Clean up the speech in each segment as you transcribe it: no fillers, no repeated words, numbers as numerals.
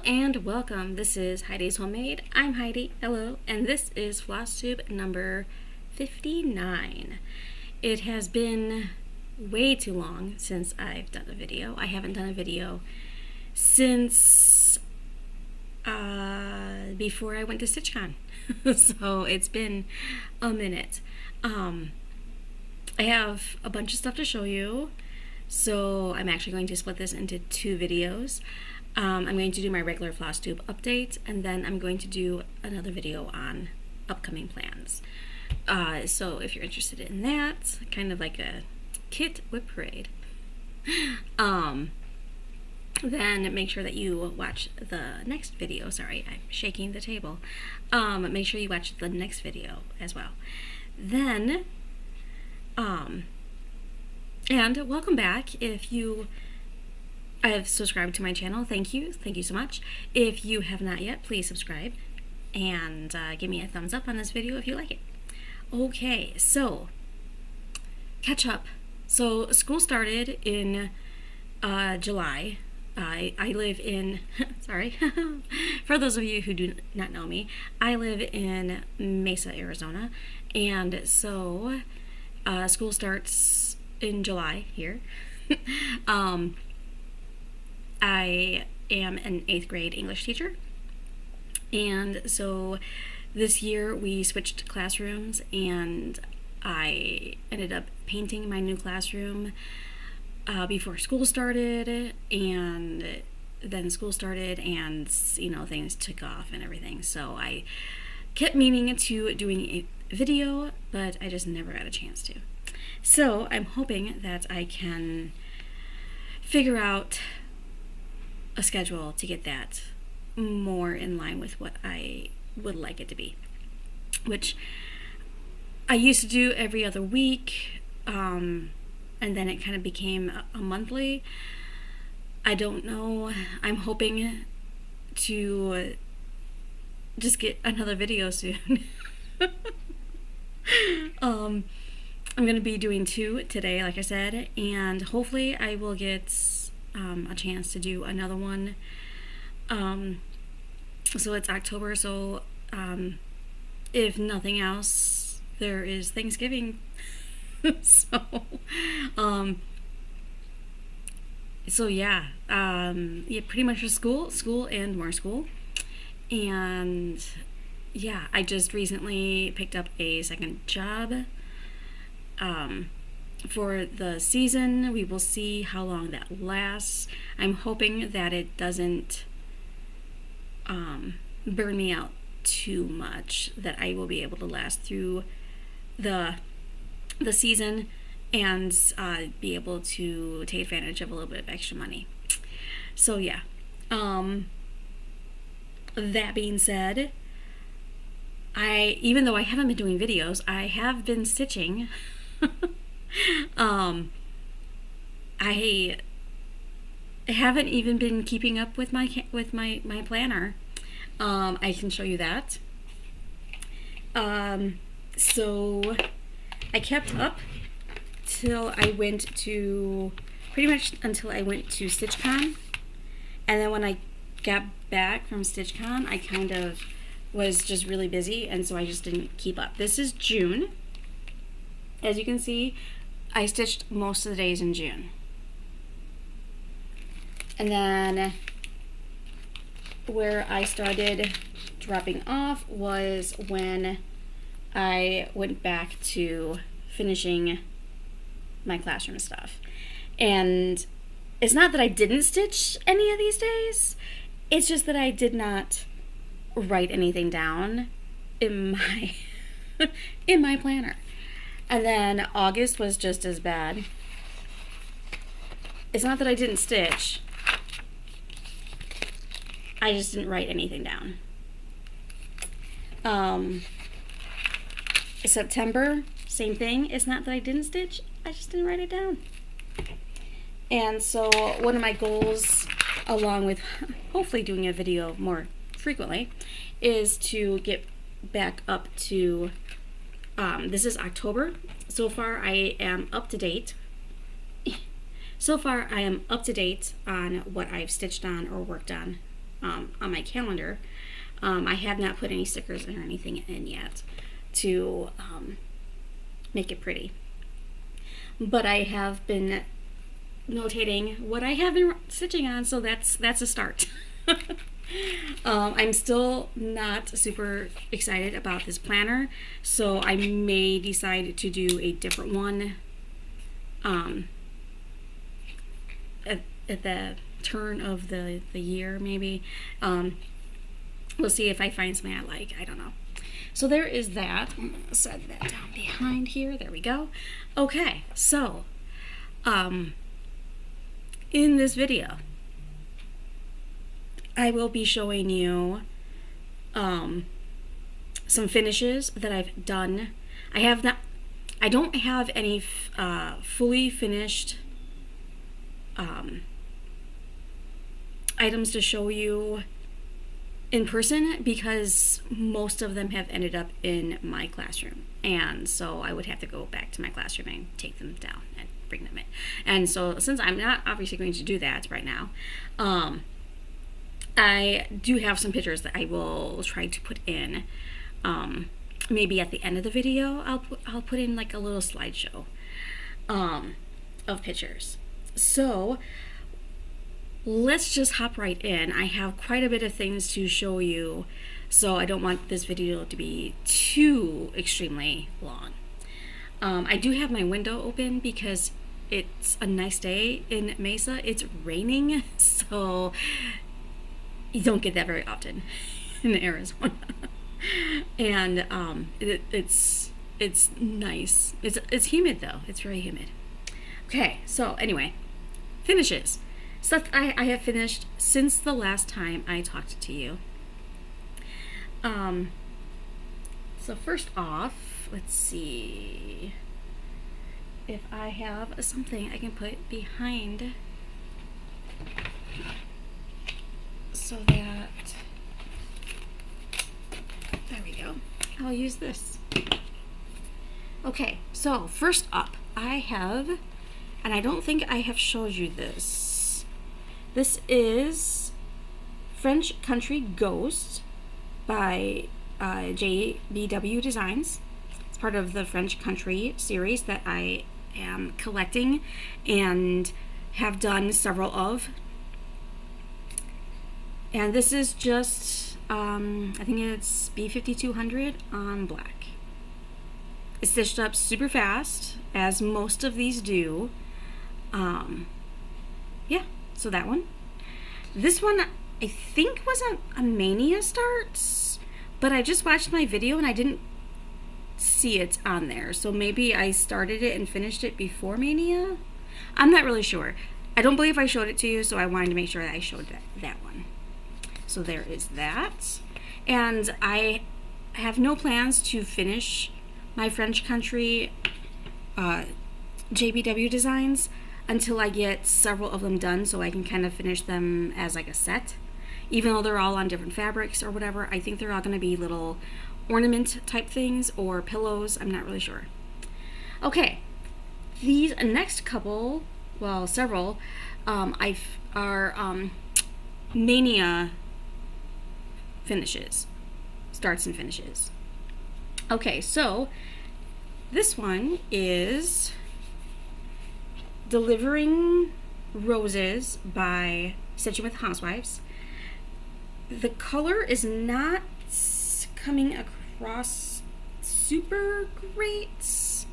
and welcome. This is Heidi's Homemade. I'm Heidi. Hello. And this is Flosstube number 59. It has been way too long since I've done a video. I haven't done a video since before I went to StitchCon. So it's been a minute. I have a bunch of stuff to show you. So I'm actually going to split this into two videos. I'm going to do my regular Flosstube update, and then I'm going to do another video on upcoming plans. So if you're interested in that, kind of like a kit whip parade, then make sure that you watch the next video. Sorry, I'm shaking the table. Make sure you watch the next video as well. Then, and welcome back. If you have subscribed to my channel, thank you so much. If you have not yet, please subscribe and give me a thumbs up on this video if you like it. Okay, so catch up. So school started in July. I live in, sorry, for those of you who do not know me, I live in Mesa, Arizona, and so school starts in July here. I am an 8th grade English teacher, and so this year we switched classrooms, and I ended up painting my new classroom before school started, and then school started, and things took off and everything. So I kept meaning to doing a video, but I just never got a chance to. So I'm hoping that I can figure out a schedule to get that more in line with what I would like it to be, which I used to do every other week, and then it kind of became a monthly. I don't know. I'm hoping to just get another video soon. I'm going to be doing 2 today, like I said, and hopefully I will get a chance to do another one. So it's October, so if nothing else, there is Thanksgiving. So yeah, pretty much just school and more school. And yeah, I just recently picked up a second job for the season. We will see how long that lasts. I'm hoping that it doesn't burn me out too much, that I will be able to last through the season and be able to take advantage of a little bit of extra money. So yeah, that being said, even though I haven't been doing videos, I have been stitching. I haven't even been keeping up with my planner. I can show you that. So I kept up till I went to, pretty much until I went to StitchCon, and then when I got back from StitchCon, I kind of was just really busy, and so I just didn't keep up. This is June. As you can see, I stitched most of the days in June. And then where I started dropping off was when I went back to finishing my classroom stuff. And it's not that I didn't stitch any of these days, it's just that I did not write anything down in my in my planner. And then August was just as bad. It's not that I didn't stitch, I just didn't write anything down. September, same thing. It's not that I didn't stitch, I just didn't write it down. And so one of my goals, along with hopefully doing a video more frequently, is to get back up to, this is October. So far I am up to date. So far I am up to date on what I've stitched on or worked on on my calendar. I have not put any stickers or anything in yet to make it pretty. But I have been notating what I have been stitching on, so that's a start. I'm still not super excited about this planner, so I may decide to do a different one at the turn of the year, maybe. We'll see if I find something I like. I don't know. So there is that. I'm going to set that down behind here. There we go. Okay, so in this video, I will be showing you some finishes that I've done. I don't have any fully finished items to show you in person because most of them have ended up in my classroom, and so I would have to go back to my classroom and take them down and bring them in. And so since I'm not obviously going to do that right now, I do have some pictures that I will try to put in. Maybe at the end of the video I'll put in like a little slideshow of pictures. So let's just hop right in. I have quite a bit of things to show you, so I don't want this video to be too extremely long. I do have my window open because it's a nice day in Mesa. It's raining, so you don't get that very often in Arizona. And it's nice. It's humid though. It's very humid. Okay, so anyway, finishes. Stuff I have finished since the last time I talked to you. So first off, let's see if I have something I can put behind so that, there we go. I'll use this. Okay, so first up, I have, and I don't think I have showed you this. This is French Country Ghost by JBW Designs. It's part of the French Country series that I am collecting and have done several of. And this is just, I think it's B5200 on black. It's stitched up super fast, as most of these do. Yeah. So that one. This one I think was a Mania start, but I just watched my video and I didn't see it on there. So maybe I started it and finished it before Mania. I'm not really sure. I don't believe I showed it to you, so I wanted to make sure that I showed that one. So there is that. And I have no plans to finish my French Country JBW designs until I get several of them done, so I can kind of finish them as like a set. Even though they're all on different fabrics or whatever, I think they're all going to be little ornament type things or pillows. I'm not really sure. Okay, these next couple, well, several, are Mania finishes, starts and finishes. Okay, so this one is Delivering Roses by Stitchy with Housewives. The color is not coming across super great.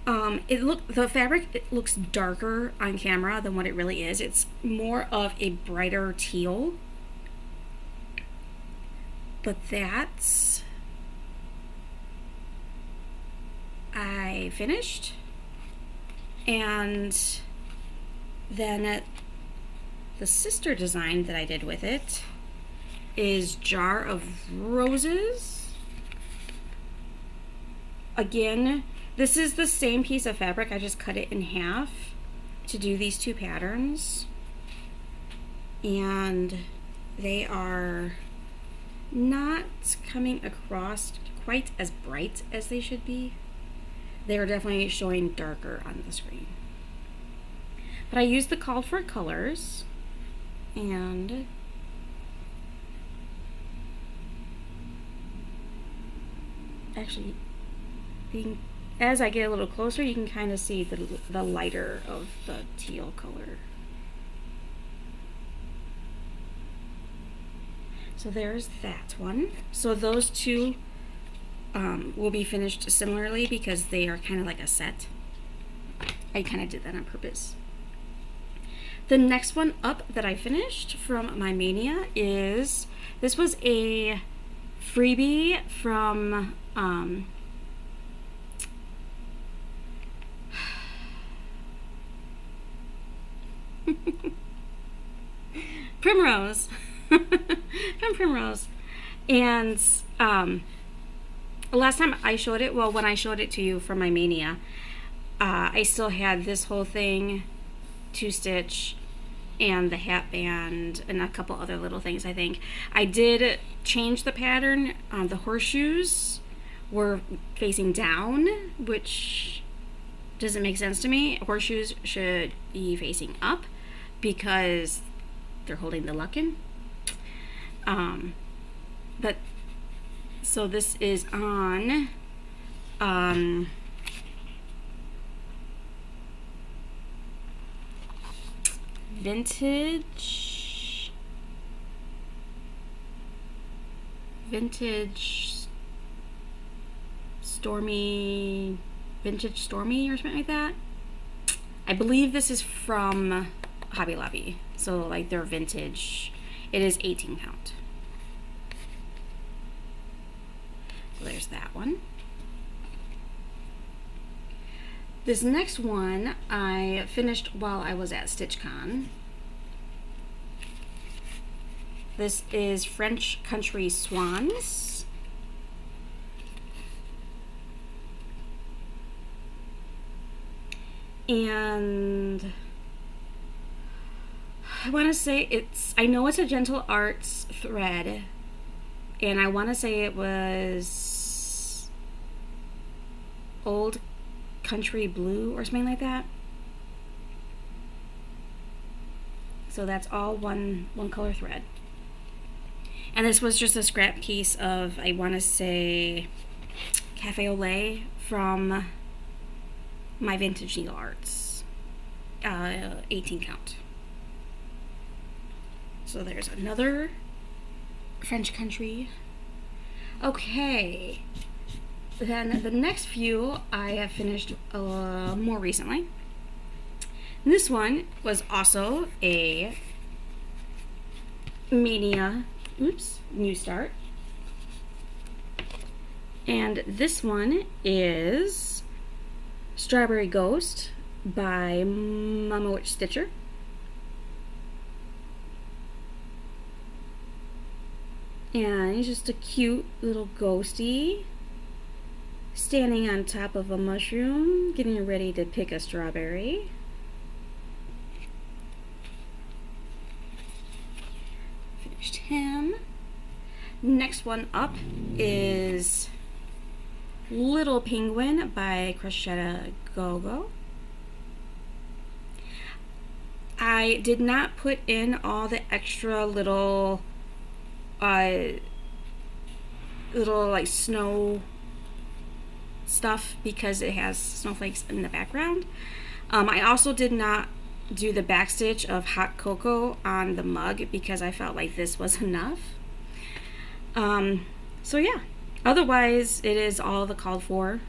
The fabric looks darker on camera than what it really is. It's more of a brighter teal. But that's, I finished. And then the sister design that I did with it is Jar of Roses. Again, this is the same piece of fabric. I just cut it in half to do these two patterns. And they are not coming across quite as bright as they should be. They are definitely showing darker on the screen. But I used the called for colors, and actually, as I get a little closer, you can kind of see the lighter of the teal color. So there's that one. So those two will be finished similarly because they are kind of like a set. I kind of did that on purpose. The next one up that I finished from my Mania is, this was a freebie from Primrose. From Primrose. And last time I showed it, well, when I showed it to you from my Mania, I still had this whole thing to stitch and the hat band and a couple other little things. I think I did change the pattern. The horseshoes were facing down, which doesn't make sense to me. Horseshoes should be facing up because they're holding the luck in. But so this is on vintage stormy or something like that. I believe this is from Hobby Lobby, so like they're vintage. It is 18 count. So there's that one. This next one I finished while I was at StitchCon. This is French Country Swans. And I want to say I know it's a Gentle Arts thread, and I want to say it was Old Country Blue or something like that. So that's all one color thread. And this was just a scrap piece of, I want to say, Cafe au Lait from my Vintage Needle Arts. 18 count. So there's another French Country. Okay. Then the next few I have finished more recently. This one was also a Mania, new start. And this one is Strawberry Ghost by Mama Witch Stitcher. And he's just a cute little ghosty standing on top of a mushroom, getting ready to pick a strawberry. Finished him. Next one up is Little Penguin by Crochett Go-Go. I did not put in all the extra little like snow stuff because it has snowflakes in the background. I also did not do the backstitch of hot cocoa on the mug because I felt like this was enough. So yeah, otherwise it is all the called for,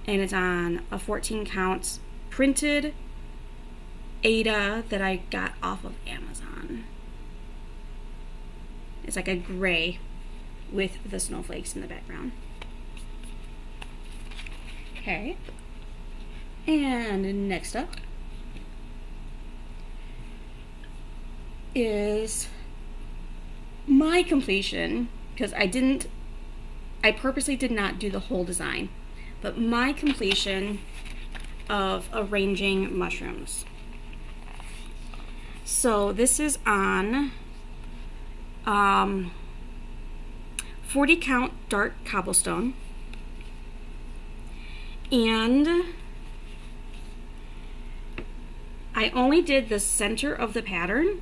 and it's on a 14 count printed Ada that I got off of Amazon. It's like a gray with the snowflakes in the background. Okay. And next up is my completion, because I purposely did not do the whole design, but my completion of arranging mushrooms. So this is on 40 count dark cobblestone, and I only did the center of the pattern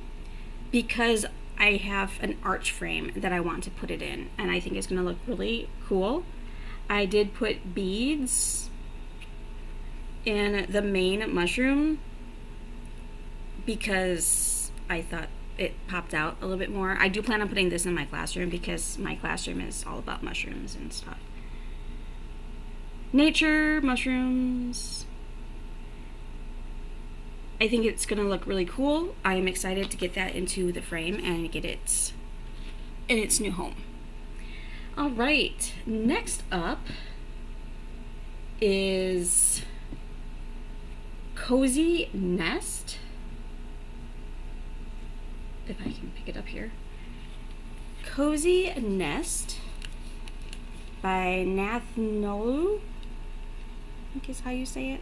because I have an arch frame that I want to put it in, and I think it's going to look really cool. I did put beads in the main mushroom because I thought it popped out a little bit more. I do plan on putting this in my classroom because my classroom is all about mushrooms and stuff. Nature, mushrooms. I think it's going to look really cool. I am excited to get that into the frame and get it in its new home. All right, next up is Cozy Nest. If I can pick it up here. Cozy Nest by Nath Nolu, I think is how you say it.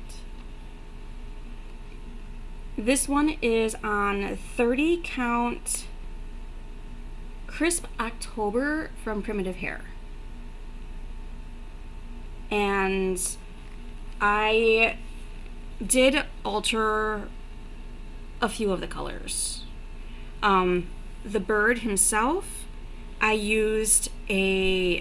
This one is on 30 count crisp October from Primitive Hair. And I did alter a few of the colors. The bird himself, I used a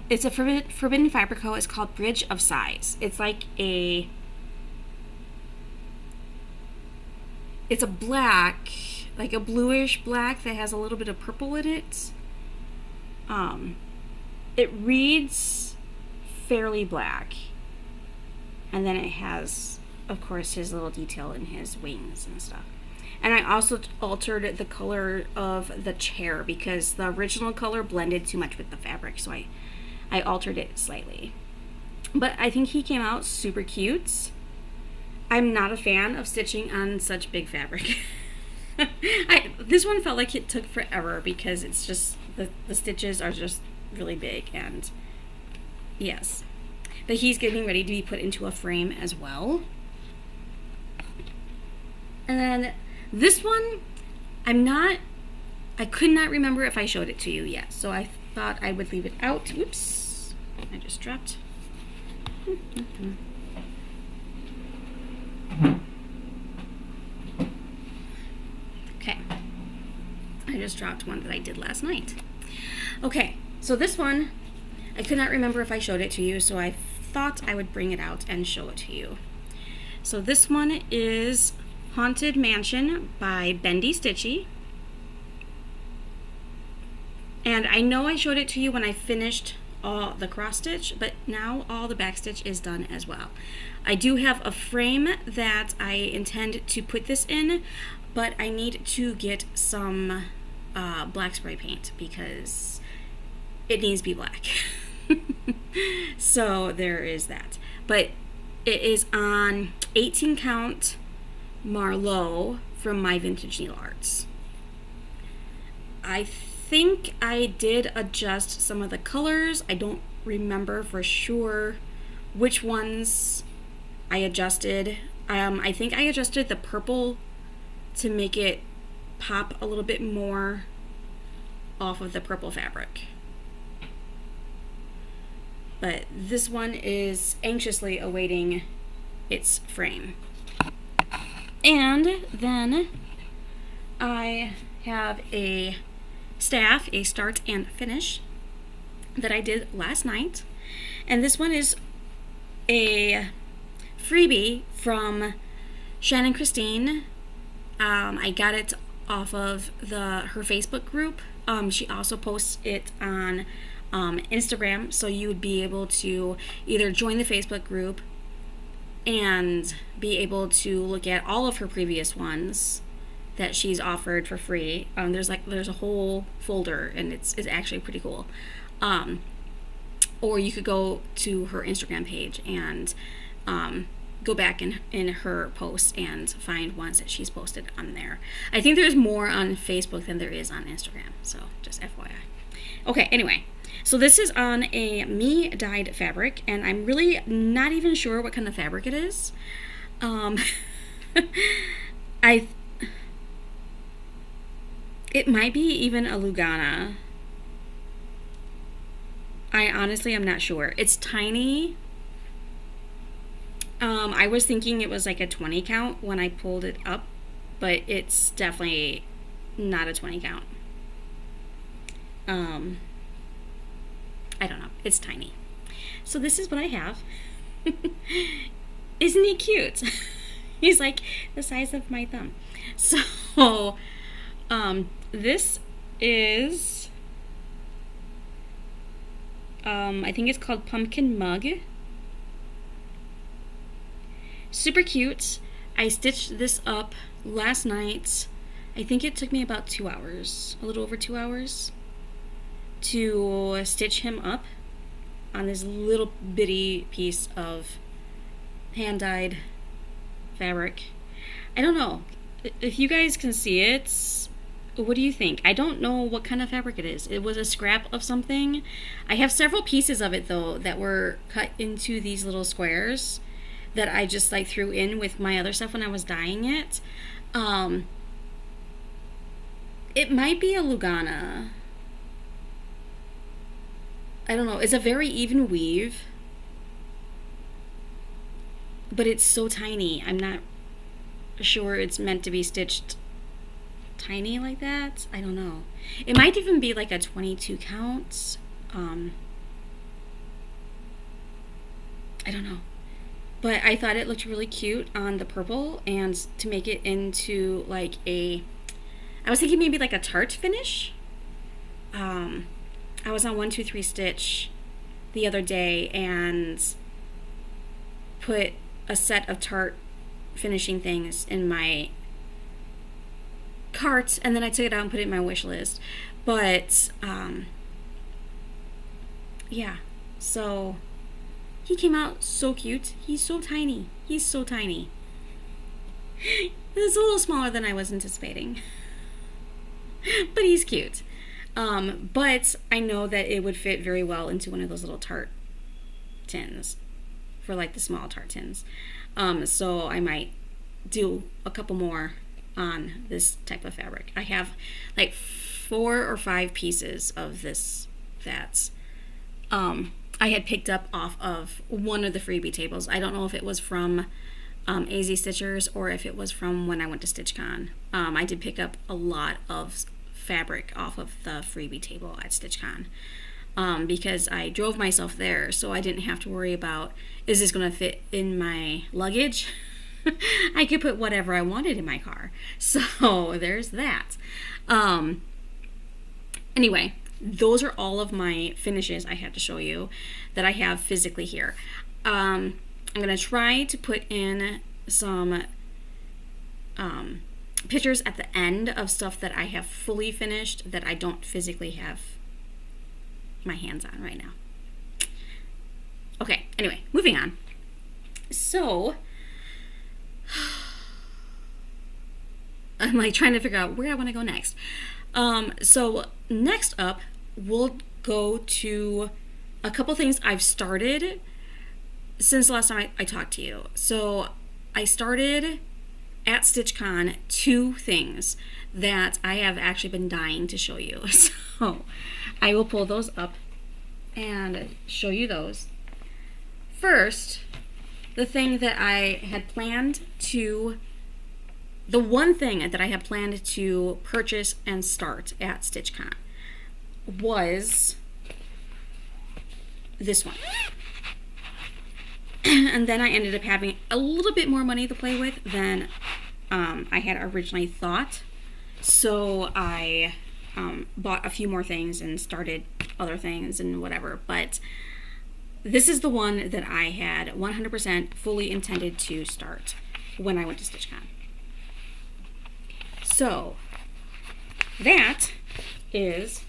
it's a Forbidden Fabrico. It's called Bridge of Size. It's like it's a black, like a bluish black that has a little bit of purple in it. It reads fairly black, and then it has, of course, his little detail in his wings and stuff. And I also altered the color of the chair because the original color blended too much with the fabric, so I altered it slightly. But I think he came out super cute. I'm not a fan of stitching on such big fabric. This one felt like it took forever because it's just, the stitches are just really big, and yes. But he's getting ready to be put into a frame as well. And then this one, I could not remember if I showed it to you yet, so I thought I would leave it out. Oops, I just dropped. Okay, I just dropped one that I did last night. Okay, so this one, I could not remember if I showed it to you, so I thought I would bring it out and show it to you. So this one is Haunted Mansion by Bendy Stitchy. And I know I showed it to you when I finished all the cross stitch, but now all the back stitch is done as well. I do have a frame that I intend to put this in, but I need to get some black spray paint because it needs to be black. So there is that. But it is on 18 count Marlowe from My Vintage Needle Arts. I think I did adjust some of the colors. I don't remember for sure which ones I adjusted. I think I adjusted the purple to make it pop a little bit more off of the purple fabric. But this one is anxiously awaiting its frame. And then I have a staff, a start and finish that I did last night. And this one is a freebie from Shannon Christine. I got it off of her Facebook group. She also posts it on Instagram, so you would be able to either join the Facebook group and be able to look at all of her previous ones that she's offered for free. There's a whole folder, and it's actually pretty cool. Or you could go to her Instagram page and go back in her posts and find ones that she's posted on there. I think there's more on Facebook than there is on Instagram, so just FYI. Okay, anyway, so this is on a me dyed fabric, and I'm really not even sure what kind of fabric it is. It might be even a Lugana. I honestly am not sure. It's tiny. I was thinking it was like a 20 count when I pulled it up but it's definitely not a 20 count. I don't know. It's tiny. So this is what I have. Isn't he cute? He's like the size of my thumb. So, this is, I think it's called Pumpkin Mug. Super cute. I stitched this up last night. I think it took me about 2 hours, a little over 2 hours, to stitch him up on this little bitty piece of hand-dyed fabric. I don't know if you guys can see it. What do you think? I don't know what kind of fabric it is. It was a scrap of something. I have several pieces of it though that were cut into these little squares that I just like threw in with my other stuff when I was dyeing it. It might be a Lugana. I don't know. It's a very even weave, but it's so tiny. I'm not sure it's meant to be stitched tiny like that. I don't know. It might even be like a 22 count. I don't know. But I thought it looked really cute on the purple, and to make it into like a, I was thinking maybe like a tart finish. I was on 1 2 3 Stitch the other day and put a set of tart finishing things in my cart, and then I took it out and put it in my wish list. But yeah, so he came out so cute. He's so tiny. He's so tiny. It's a little smaller than I was anticipating, but he's cute. But I know that it would fit very well into one of those little tart tins, for like the small tart tins. So I might do a couple more on this type of fabric. I have like 4 or 5 pieces of this that I had picked up off of one of the freebie tables. I don't know if it was from AZ Stitchers or if it was from when I went to StitchCon. I did pick up a lot of fabric off of the freebie table at StitchCon, because I drove myself there, so I didn't have to worry about, is this going to fit in my luggage? I could put whatever I wanted in my car. So there's that. Anyway, those are all of my finishes I had to show you that I have physically here. I'm going to try to put in some pictures at the end of stuff that I have fully finished that I don't physically have my hands on right now. Okay, anyway, moving on. So I'm like trying to figure out where I want to go next. So next up, we'll go to a couple things I've started since the last time I talked to you. So I started at StitchCon 2 things that I have actually been dying to show you. So I will pull those up and show you those. First, the thing that I had planned to, the one thing that I had planned to purchase and start at StitchCon was this one. And then I ended up having a little bit more money to play with than I had originally thought. So I bought a few more things and started other things and whatever. But this is the one that I had 100% fully intended to start when I went to StitchCon. So that is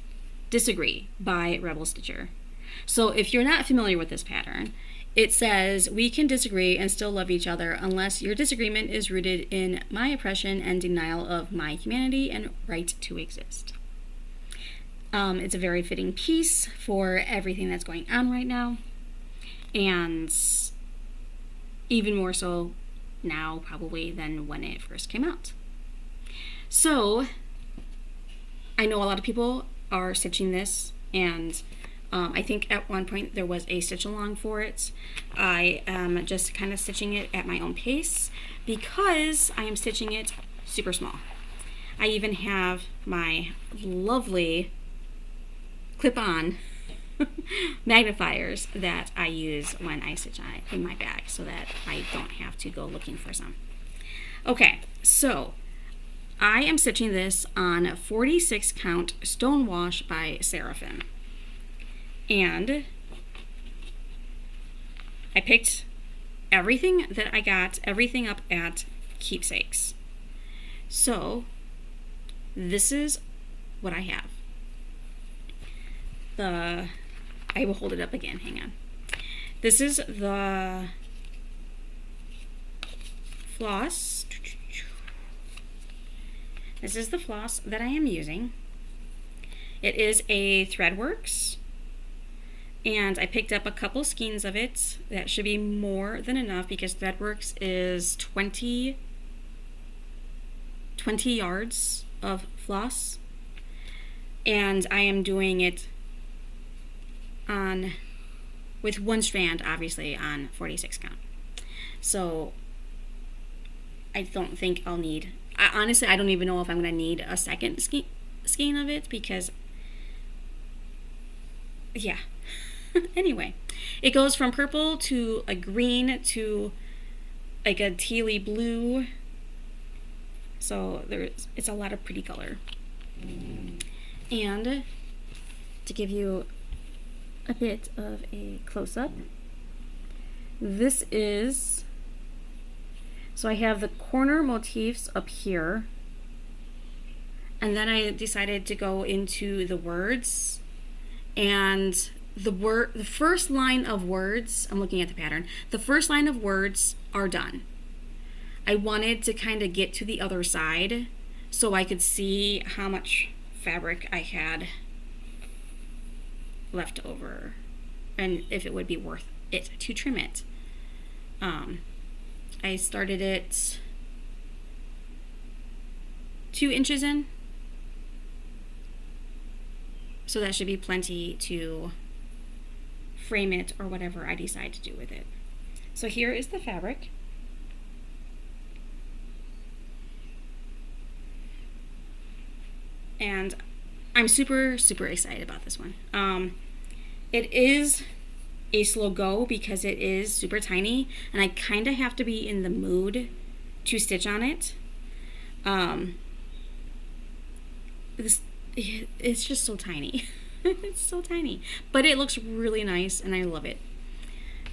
Disagree by Rebel Stitcher. So if you're not familiar with this pattern, it says, we can disagree and still love each other unless your disagreement is rooted in my oppression and denial of my humanity and right to exist. It's a very fitting piece for everything that's going on right now, and even more so now probably than when it first came out. So I know a lot of people are stitching this, and I think at one point there was a stitch along for it. I am just kind of stitching it at my own pace because I am stitching it super small. I even have my lovely clip-on magnifiers that I use when I stitch on it in my bag so that I don't have to go looking for some. Okay, so I am stitching this on 46 count Stonewash by Seraphim. And I picked everything that I got, everything up at Keepsakes. So this is what I have. I will hold it up again, hang on. This is the floss. This is the floss that I am using. It is a Threadworks, and I picked up a couple skeins of it. That should be more than enough because Threadworks is 20 yards of floss, and I am doing it with one strand, obviously, on 46 count. So I don't think I'll need, honestly, I don't even know if I'm going to need a second skein of it because, yeah. Anyway, it goes from purple to a green to like a tealy blue. So it's a lot of pretty color. And to give you a bit of a close-up, this is, so I have the corner motifs up here, and then I decided to go into the words, and the first line of words, I'm looking at the pattern, the first line of words are done. I wanted to kind of get to the other side so I could see how much fabric I had left over and if it would be worth it to trim it. I started it 2 inches in, so that should be plenty to frame it or whatever I decide to do with it. So here is the fabric. And I'm super, super excited about this one. It is a slow go because it is super tiny, and I kind of have to be in the mood to stitch on it. It's just so tiny. It's so tiny, but it looks really nice, and I love it.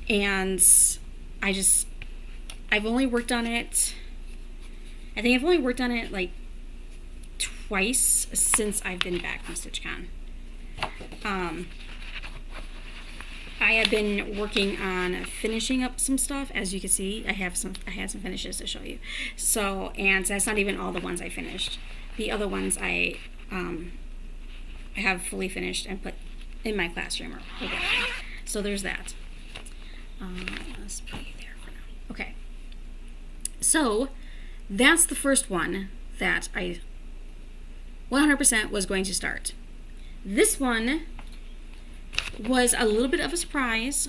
And I've only worked on it, I think I've only worked on it like twice since I've been back from StitchCon. I have been working on finishing up some stuff. As you can see, I had some finishes to show you. So, and that's not even all the ones I finished. The other ones I have fully finished and put in my classroom or whatever. So there's that. Let's put it there for now. Okay. So that's the first one that I 100% was going to start. This one was a little bit of a surprise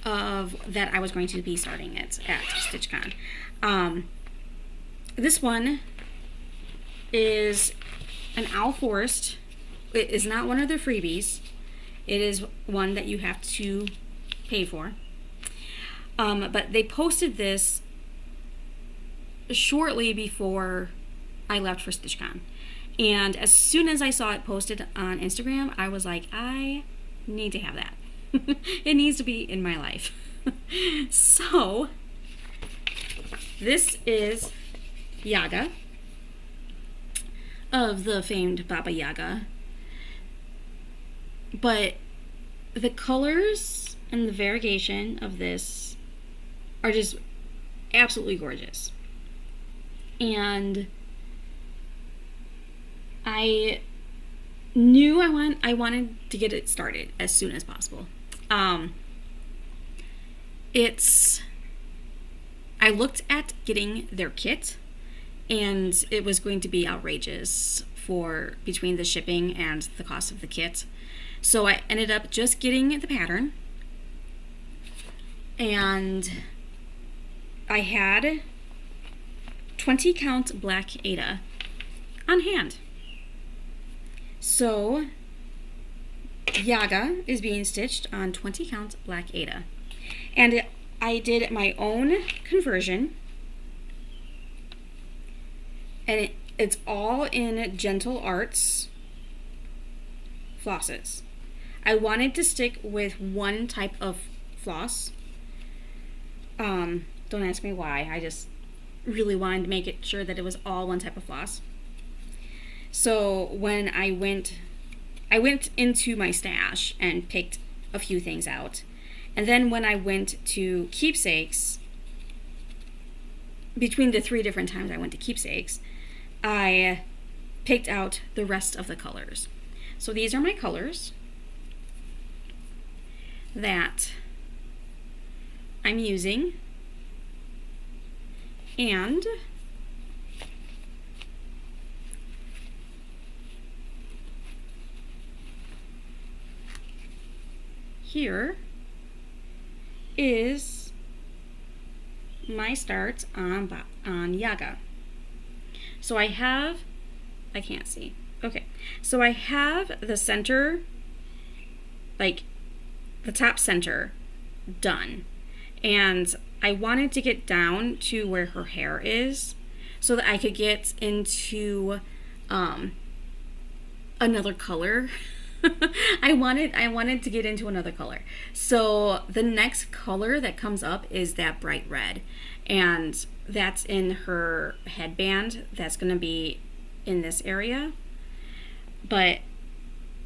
of that I was going to be starting it at StitchCon. This one is an Owl Forest. It is not one of their freebies. It is one that you have to pay for. But they posted this shortly before I left for StitchCon. And as soon as I saw it posted on Instagram, I was like, I need to have that. It needs to be in my life. So, this is Yaga of the famed Baba Yaga. But the colors and the variegation of this are just absolutely gorgeous. And I knew I wanted to get it started as soon as possible. I looked at getting their kit, and it was going to be outrageous for between the shipping and the cost of the kit. So I ended up just getting the pattern, and I had 20 count black Ada on hand. So Yaga is being stitched on 20 count black Ada. And I did my own conversion. And it's all in Gentle Arts flosses. I wanted to stick with one type of floss. Don't ask me why. I just really wanted to make it sure that it was all one type of floss. So when I went into my stash and picked a few things out. And then when I went to Keepsakes, between the 3 different times I went to Keepsakes, I picked out the rest of the colors. So these are my colors that I'm using. And here is my start on Yaga. So I can't see. Okay. So I have the center, like the top center done. And I wanted to get down to where her hair is so that I could get into another color. I wanted to get into another color. So the next color that comes up is that bright red. And that's in her headband. That's going to be in this area. But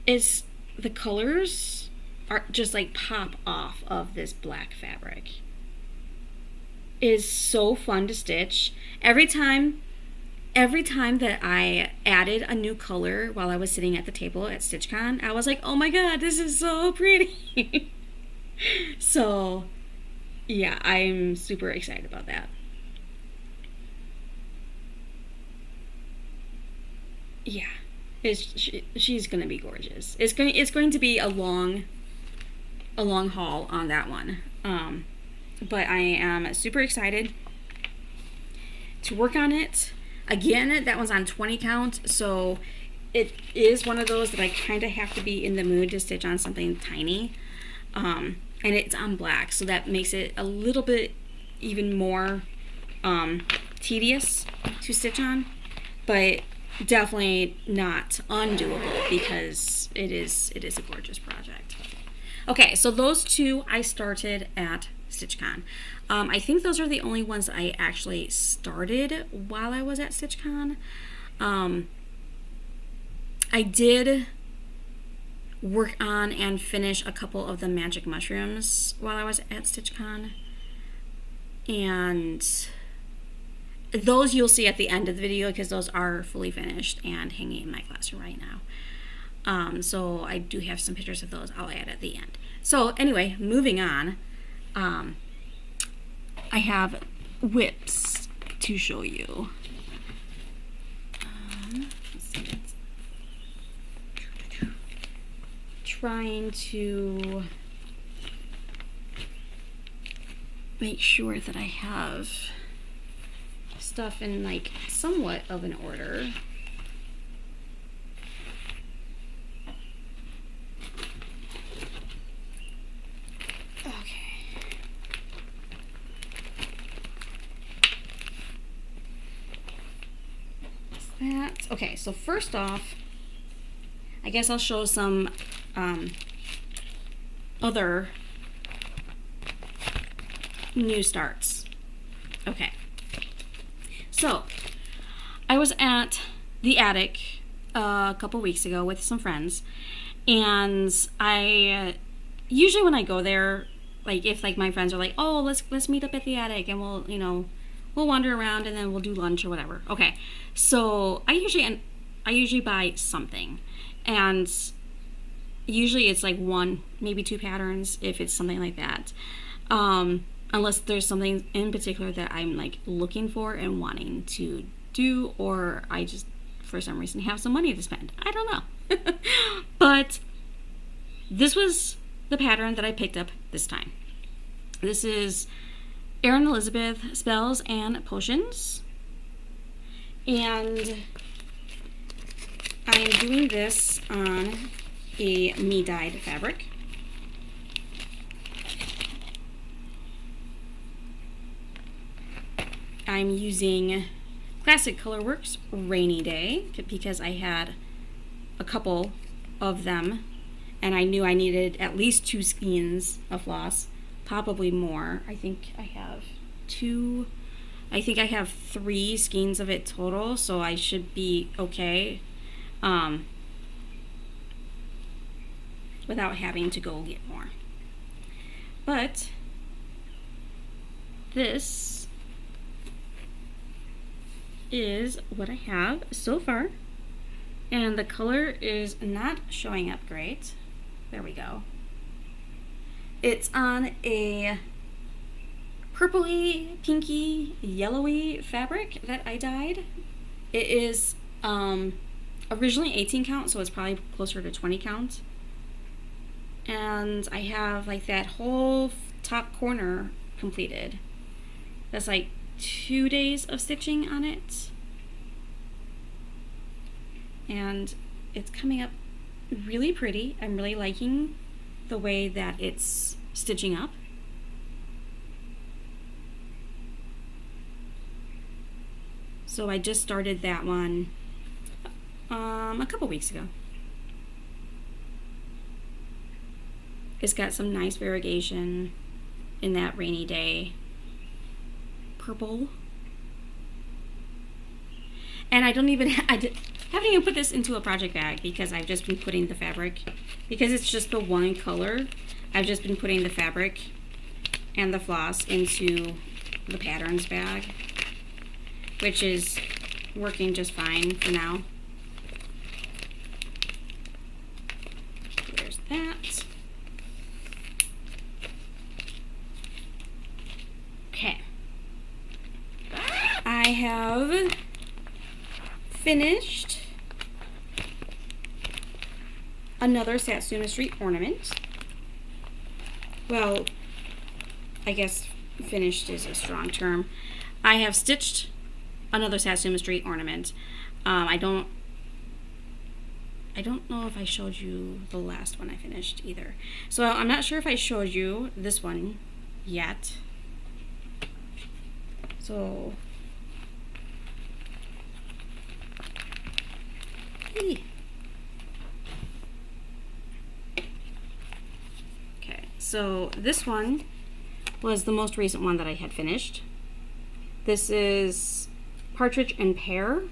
the colors are just like pop off of this black fabric. It is so fun to stitch. Every time that I added a new color while I was sitting at the table at StitchCon, I was like, oh my god, this is so pretty. So yeah, I'm super excited about that. Yeah, she's gonna be gorgeous. It's going to be a long haul on that one. But I am super excited to work on it. Again, that one's on 20 count, so it is one of those that I kind of have to be in the mood to stitch on something tiny. And it's on black, so that makes it a little bit even more tedious to stitch on, but definitely not undoable because it is a gorgeous project. Okay, so those two I started at StitchCon. I think those are the only ones that I actually started while I was at StitchCon. I did work on and finish a couple of the magic mushrooms while I was at StitchCon. And those you'll see at the end of the video because those are fully finished and hanging in my classroom right now. So I do have some pictures of those I'll add at the end. So anyway, moving on. I have whips to show you. Let's see. Trying to make sure that I have stuff in like somewhat of an order. Okay, so first off, I guess I'll show some other new starts. Okay, so I was at the attic a couple weeks ago with some friends, and I usually when I go there, like if like my friends are like, oh, let's meet up at the attic and we'll wander around and then we'll do lunch or whatever. Okay, so I usually buy something, and usually it's like 1, maybe 2 patterns if it's something like that. Unless there's something in particular that I'm like looking for and wanting to do, or I just for some reason have some money to spend. I don't know. But this was the pattern that I picked up this time. This is Erin Elizabeth Spells and Potions. And I'm doing this on a me-dyed fabric. I'm using Classic Colorworks Rainy Day because I had a couple of them and I knew I needed at least 2 skeins of floss, probably more. I think I have 3 skeins of it total, so I should be okay without having to go get more. But this is what I have so far, and the color is not showing up great. There we go. It's on a purpley, pinky, yellowy fabric that I dyed. It is originally 18 count, so it's probably closer to 20 count. And I have like that whole top corner completed. That's like 2 days of stitching on it. And it's coming up really pretty. I'm really liking the way that it's stitching up. So I just started that one a couple weeks ago. It's got some nice variegation in that rainy day purple. And I haven't even put this into a project bag because I've just been putting the fabric, because it's just the one color, I've just been putting the fabric and the floss into the patterns bag, which is working just fine for now. There's that. Okay. I have finished another Satsuma Street ornament. Well, I guess finished is a strong term. I have stitched another Satsuma Street ornament. I don't know if I showed you the last one I finished either. So I'm not sure if I showed you this one yet. So okay, so this one was the most recent one that I had finished. This is Partridge and Pear.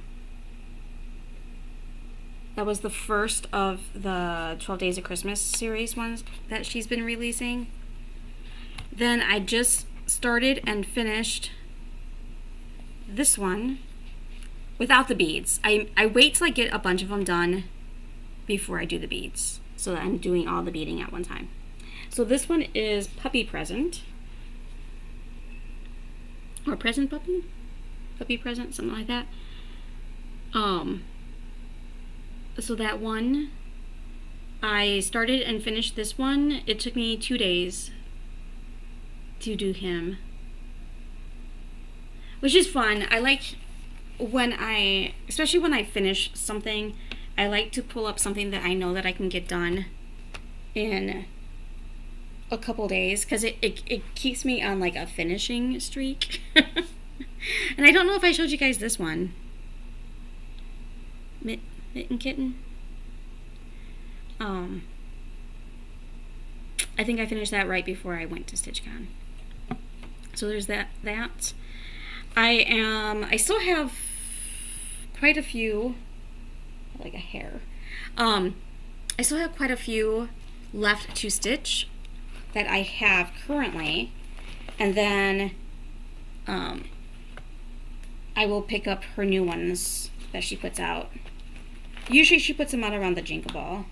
That was the first of the 12 Days of Christmas series ones that she's been releasing. Then I just started and finished this one without the beads. I wait till I get a bunch of them done before I do the beads, so that I'm doing all the beading at one time. So this one is Puppy Present, or Present Puppy? Puppy Present, something like that. So that one, I started and finished this one. It took me 2 days to do him, which is fun. I like especially when I finish something, I like to pull up something that I know that I can get done in a couple days, because it keeps me on like a finishing streak. And I don't know if I showed you guys this one. Mitten Kitten. I think I finished that right before I went to StitchCon. So there's that. I still have quite a few, like a hair. I still have quite a few left to stitch that I have currently, and then I will pick up her new ones that she puts out. Usually she puts them out around the Jingle Ball,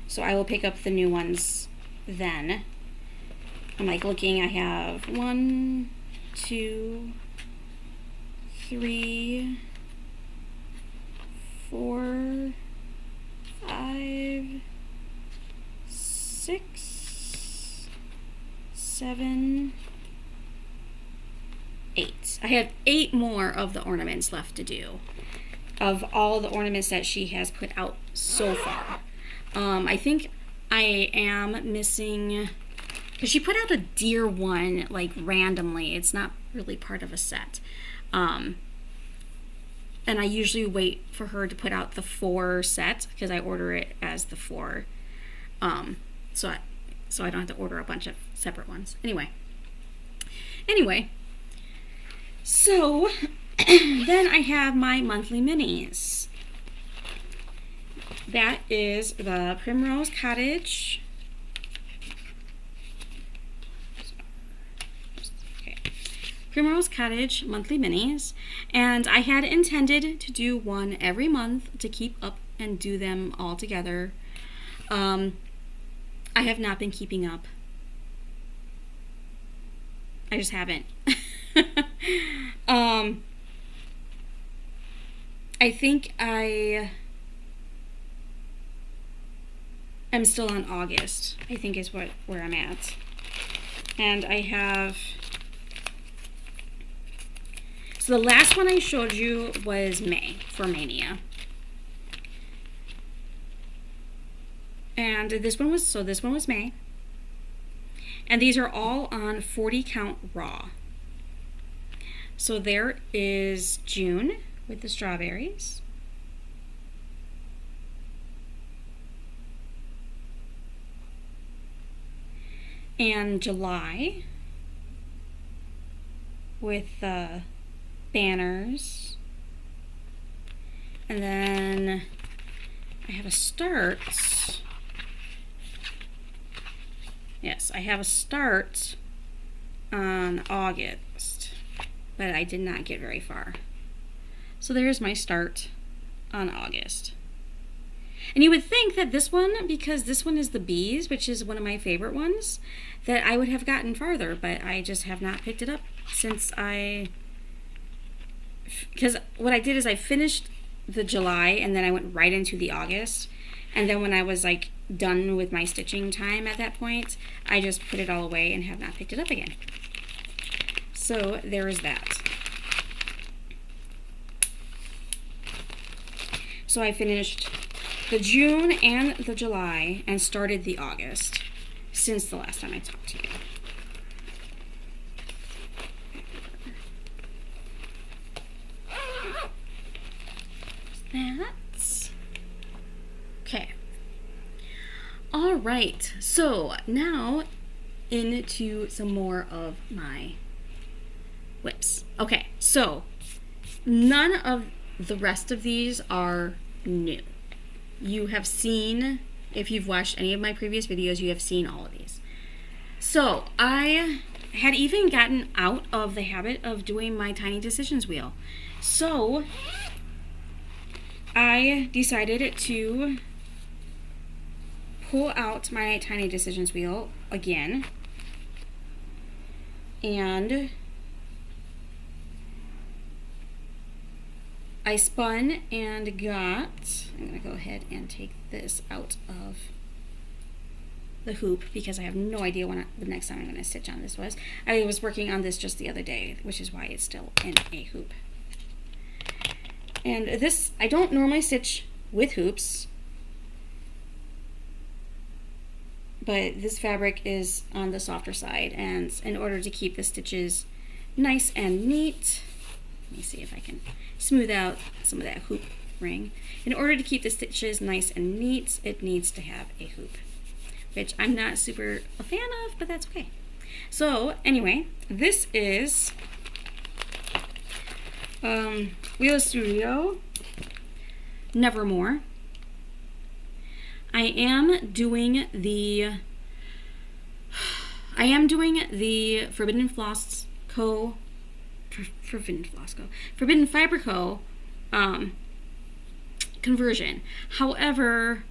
so I will pick up the new ones then. I'm like looking, I have 1, 2, 3, 4, 5, 6, 7, 8. I have 8 more of the ornaments left to do. of all the ornaments that she has put out so far. I think I am missing, because she put out a deer one like randomly. It's not really part of a set. And I usually wait for her to put out the 4 set because I order it as the 4. So I don't have to order a bunch of separate ones. Anyway, so then I have my monthly minis. That is the Primrose Cottage. Okay. Primrose Cottage monthly minis. And I had intended to do one every month to keep up and do them all together. I have not been keeping up. I just haven't. I think I am still on August, I think is where I'm at. And I have, so the last one I showed you was May, for Mania. And this one was May. And these are all on 40 count raw. So there is June with the strawberries. And July with the banners. And then I have a start. Yes, I have a start on August, but I did not get very far. So there's my start on August. And you would think that this one, because this one is the bees, which is one of my favorite ones, that I would have gotten farther, but I just have not picked it up since because what I did is I finished the July and then I went right into the August. And then when I was like done with my stitching time at that point, I just put it all away and have not picked it up again. So there is that. So I finished the June and the July and started the August since the last time I talked to you. That's okay. All right, so now into some more of my whips. Okay, so none of the rest of these are new. You have seen, if you've watched any of my previous videos, you have seen all of these. So I had even gotten out of the habit of doing my Tiny Decisions wheel. So I decided to pull out my Tiny Decisions wheel again, and I spun and got, I'm going to go ahead and take this out of the hoop because I have no idea when the next time I'm going to stitch on this was. I was working on this just the other day, which is why it's still in a hoop. And this, I don't normally stitch with hoops, but this fabric is on the softer side, and in order to keep the stitches nice and neat, let me see if I can smooth out some of that hoop ring. In order to keep the stitches nice and neat, it needs to have a hoop, which I'm not super a fan of, but that's okay. So anyway, this is Wheel Studio Nevermore. I am doing the Forbidden Fiber Co. Conversion. However,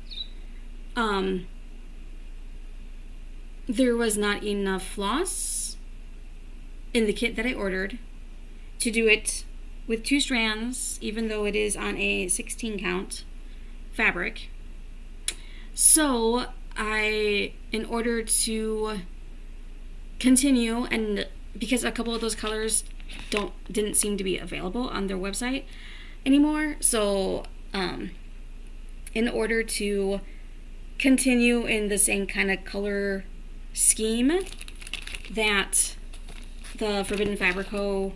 there was not enough floss in the kit that I ordered to do it with 2 strands, even though it is on a 16 count fabric. So in order to continue, and because a couple of those colors didn't seem to be available on their website, anymore. So in order to continue in the same kind of color scheme that the Forbidden Fabric Co.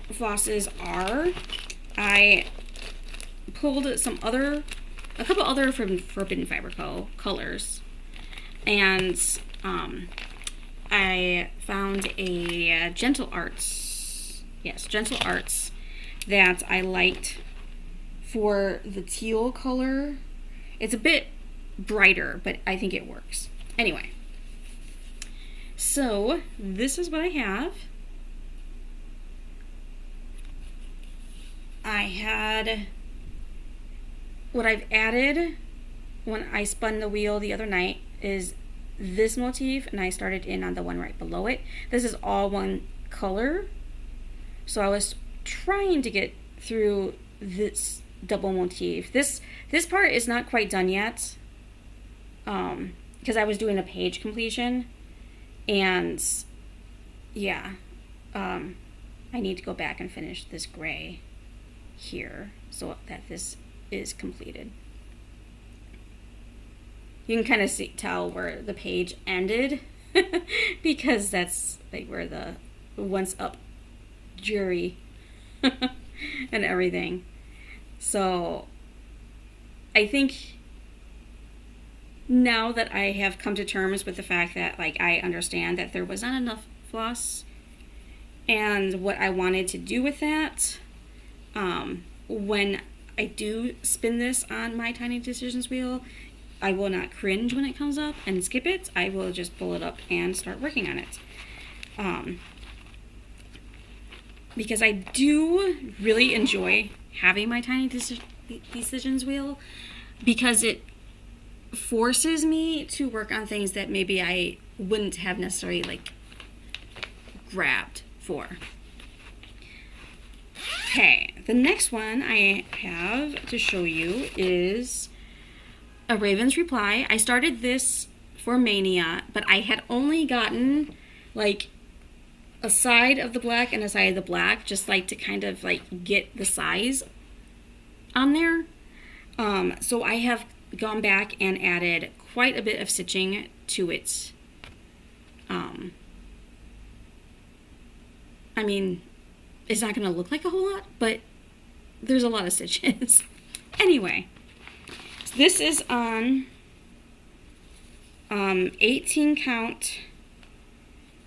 flosses are, I pulled a couple other from Forbidden Fabric Co. colors, and I found a Gentle Arts that I liked for the teal color. It's a bit brighter, but I think it works. Anyway, so this is what I have. What I've added when I spun the wheel the other night is this motif, and I started in on the one right below it. This is all one color, so I was trying to get through this double motif. This part is not quite done yet, because I was doing a page completion, and yeah, I need to go back and finish this gray here so that this is completed. You can kind of tell where the page ended because that's like where the once up jury and everything. So I think now that I have come to terms with the fact that like I understand that there was not enough floss and what I wanted to do with that, when I do spin this on my Tiny Decisions wheel, I will not cringe when it comes up and skip it. I will just pull it up and start working on it. Because I do really enjoy having my Tiny Decisions wheel, because it forces me to work on things that maybe I wouldn't have necessarily like grabbed for. Okay, the next one I have to show you is A Raven's Reply. I started this for Mania, but I had only gotten like a side of the black and a side of the black, just like to kind of like get the size on there. So I have gone back and added quite a bit of stitching to it. I mean, it's not going to look like a whole lot, but there's a lot of stitches. Anyway, so this is on 18 count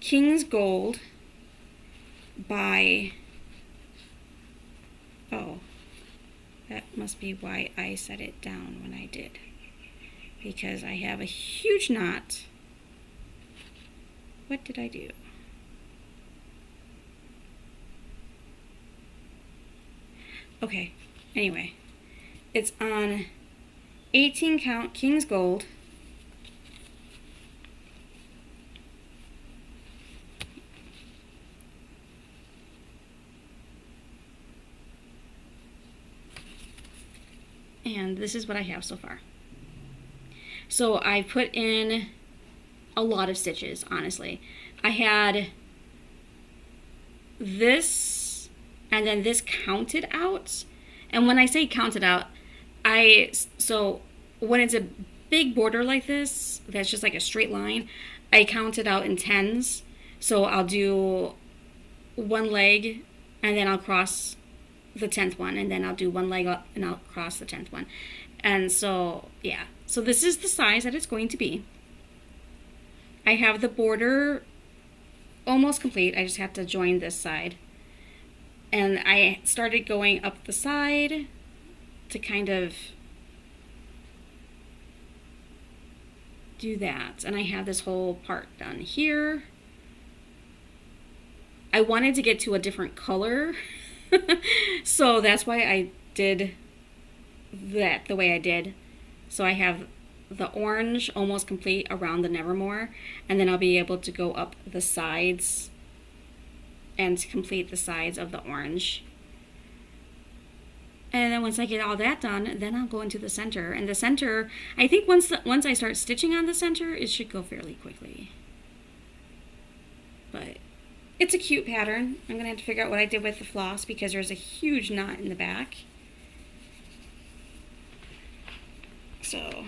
King's Gold by, oh, that must be why I set it down when I did, because I have a huge knot. What did I do? Okay, anyway, it's on 18 count King's Gold. And this is what I have so far. So I put in a lot of stitches, honestly. I had this, and then this counted out. And when I say counted out, so when it's a big border like this, that's just like a straight line, I count it out in tens. So I'll do one leg, and then I'll cross the 10th one, and then I'll do one leg up and I'll cross the 10th one. And so yeah, so this is the size that it's going to be. I have the border almost complete. I just have to join this side, and I started going up the side to kind of do that, and I have this whole part done here. I wanted to get to a different color so that's why I did that the way I did. So I have the orange almost complete around the Nevermore, and then I'll be able to go up the sides and complete the sides of the orange. And then once I get all that done, then I'll go into the center. And the center, I think once I start stitching on the center, it should go fairly quickly. But It's a cute pattern. I'm going to have to figure out what I did with the floss because there's a huge knot in the back. So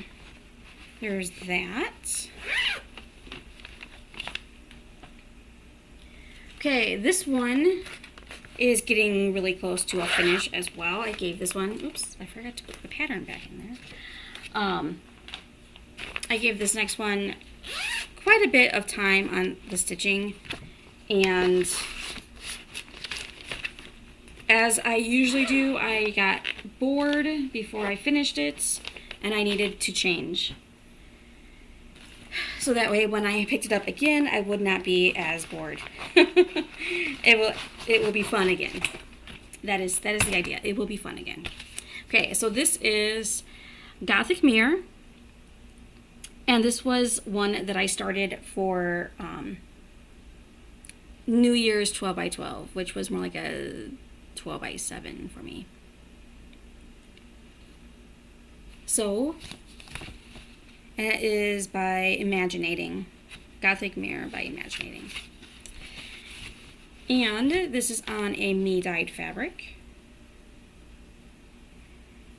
there's that. Okay, this one is getting really close to a finish as well. I gave this one, oops, I forgot to put the pattern back in there. I gave this next one quite a bit of time on the stitching, and as I usually do, I got bored before I finished it and I needed to change. So that way when I picked it up again, I would not be as bored. It will be fun again. That is the idea. It will be fun again. Okay, so this is Gothic Mirror. And this was one that I started for New Year's 12 by 12, which was more like a 12 by 7 for me. So, it is by Imaginating. Gothic Mirror by Imaginating. And this is on a me-dyed fabric.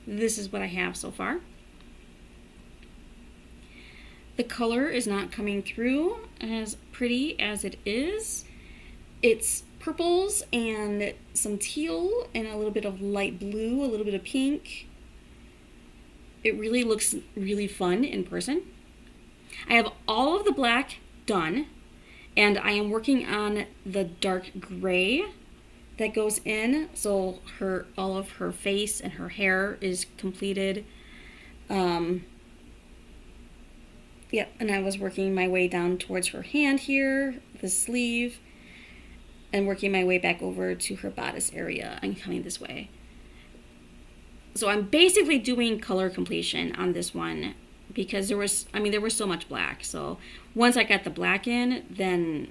This is what I have so far. The color is not coming through as pretty as it is. It's purples and some teal and a little bit of light blue, a little bit of pink. It really looks really fun in person. I have all of the black done, and I am working on the dark gray that goes in. So all of her face and her hair is completed. Yep, and I was working my way down towards her hand here, the sleeve, and working my way back over to her bodice area. I'm coming this way. So I'm basically doing color completion on this one because there was so much black. So once I got the black in, then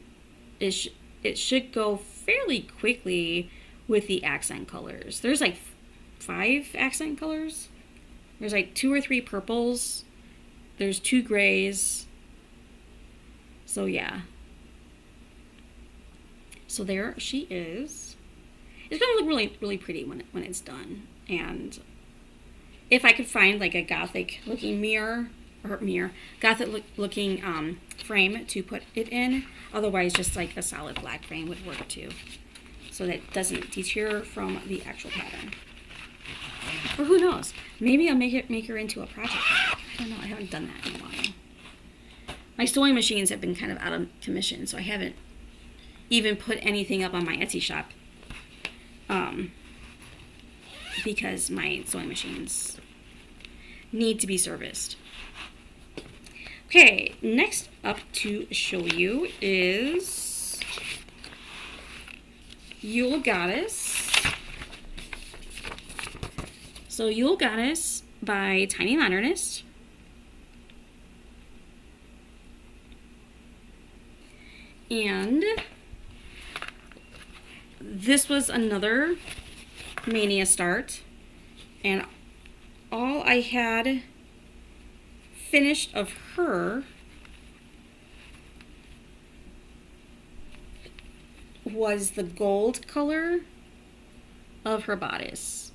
it should go fairly quickly with the accent colors. There's like 5 accent colors. There's like 2 or 3 purples. There's 2 grays. So yeah. So there she is. It's gonna look really, really pretty when it's done. And if I could find like a gothic looking gothic looking frame to put it in. Otherwise, just like a solid black frame would work too. So that it doesn't deter from the actual pattern. Or who knows? Maybe I'll make her into a project bag. I don't know. I haven't done that in a while. My sewing machines have been kind of out of commission, so I haven't even put anything up on my Etsy shop. Because my sewing machines need to be serviced. Okay, next up to show you is Yule Goddess. So Yule Goddess by Tiny Modernist. And this was another Mania start. And all I had finished of her was the gold color of her bodice.